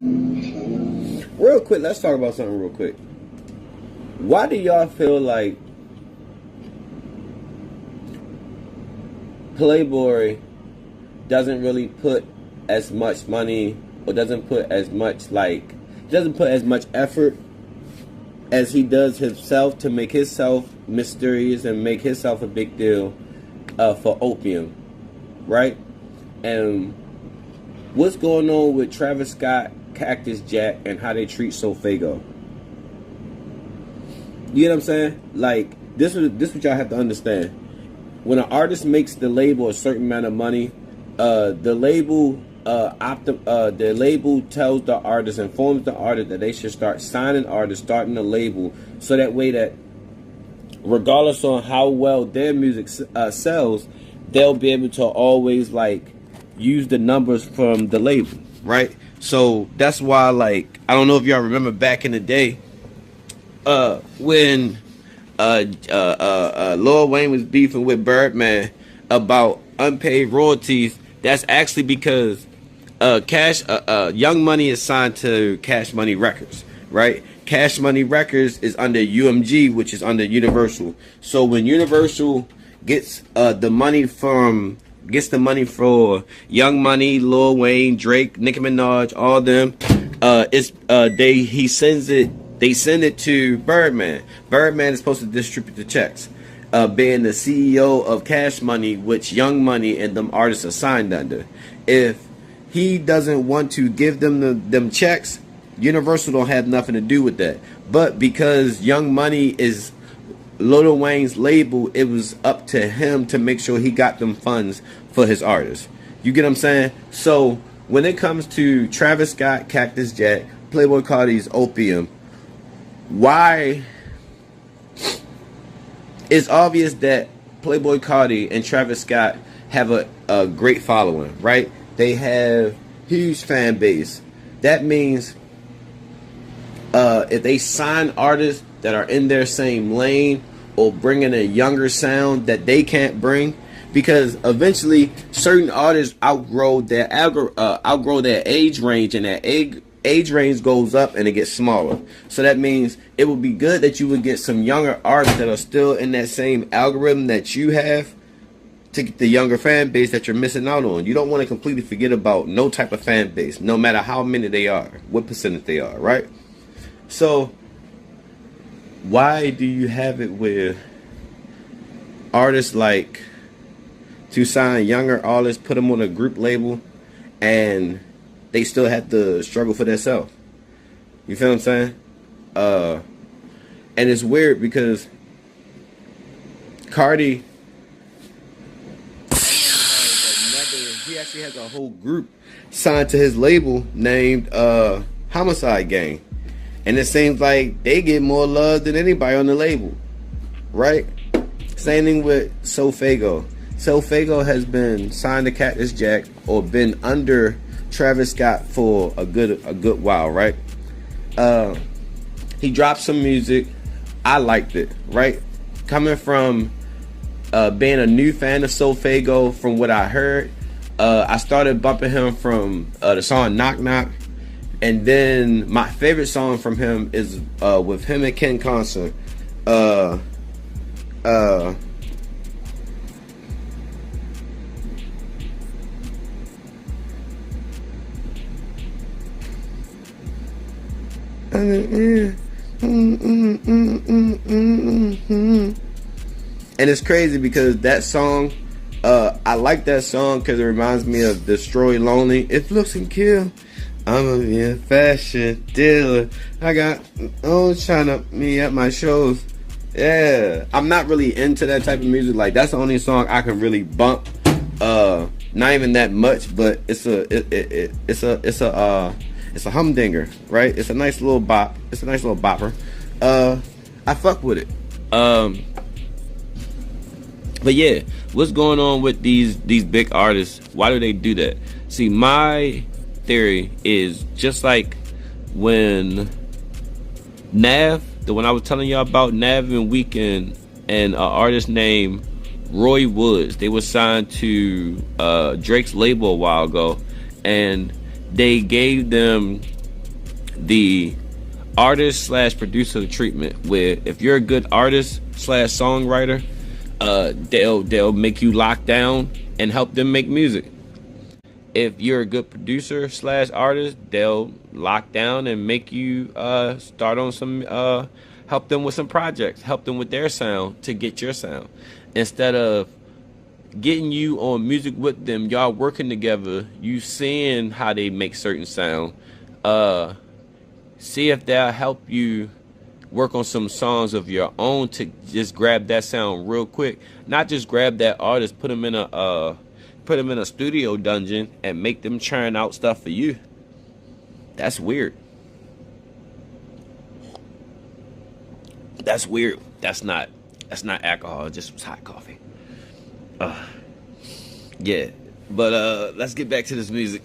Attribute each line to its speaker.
Speaker 1: Real quick, let's talk about something real quick. Why do y'all feel like Playboi doesn't really put as much money, or doesn't put as much effort as he does himself to make himself mysterious and make himself a big deal for OPIUM, right? And what's going on with Travis Scott, Cactus Jack, and how they treat Sofago? You know what I'm saying? Like, this what y'all have to understand. When an artist makes the label a certain amount of money, the label tells the artist, informs the artist that they should start signing artists, starting the label, so that way that regardless on how well their music sells, they'll be able to always like use the numbers from the label, right? So that's why, like, I don't know if y'all remember back in the day, when Lil Wayne was beefing with Birdman about unpaid royalties. That's actually because Young Money is signed to Cash Money Records, right? Cash Money Records is under UMG, which is under Universal. So when Universal gets the money for Young Money, Lil Wayne, Drake, Nicki Minaj, all them, they send it to Birdman. Birdman is supposed to distribute the checks, being the CEO of Cash Money, which Young Money and them artists are signed under. If he doesn't want to give them them checks, Universal don't have nothing to do with that. But because Young Money is Lil Wayne's label, it was up to him to make sure he got them funds for his artists. You get what I'm saying? So when it comes to Travis Scott, Cactus Jack, Playboi Carti's OPIUM, why? It's obvious that Playboi Carti and Travis Scott have a great following, right? They have huge fan base. That means if they sign artists that are in their same lane or bringing a younger sound that they can't bring, because eventually certain artists outgrow their age range, and that age range goes up and it gets smaller. So that means it would be good that you would get some younger artists that are still in that same algorithm that you have, to get the younger fan base that you're missing out on. You don't want to completely forget about no type of fan base, no matter how many they are, what percentage they are, right? So why do you have it where artists like to sign younger artists, put them on a group label, and they still have to struggle for themselves? You feel what I'm saying? And it's weird because Carti, he actually has a whole group signed to his label named Homicide Gang, and it seems like they get more love than anybody on the label, right? Same thing with Sofago. Sofago has been signed to Cactus Jack or been under Travis Scott for a good while, right? He dropped some music. I liked it, right? Coming from being a new fan of Sofago, from what I heard, I started bumping him from the song Knock Knock, and then my favorite song from him is with him and Ken Concert. And it's crazy because that song, I like that song because it reminds me of Destroy Lonely. If looks can kill, I'ma be a fashion dealer. I got trying to me at my shows. Yeah, I'm not really into that type of music. Like, that's the only song I can really bump. Not even that much, but it's a humdinger, right? It's a nice little bop. It's a nice little bopper. I fuck with it. But yeah, what's going on with these big artists? Why do they do that? See, my theory is just like when Nav, the one I was telling y'all about, Nav and Weeknd, and an artist named Roy Woods, they were signed to Drake's label a while ago, and they gave them the artist slash producer treatment, where if you're a good artist slash songwriter, they'll make you lock down and help them make music. If you're a good producer slash artist, they'll lock down and make you start on some help them with some projects, help them with their sound to get your sound. Instead of getting you on music with them, y'all working together, you seeing how they make certain sound, see if they'll help you work on some songs of your own to just grab that sound real quick. Not just grab that artist, put them in a studio dungeon and make them churn out stuff for you. That's weird. That's weird. That's not alcohol. It just was hot coffee. Yeah. But let's get back to this music.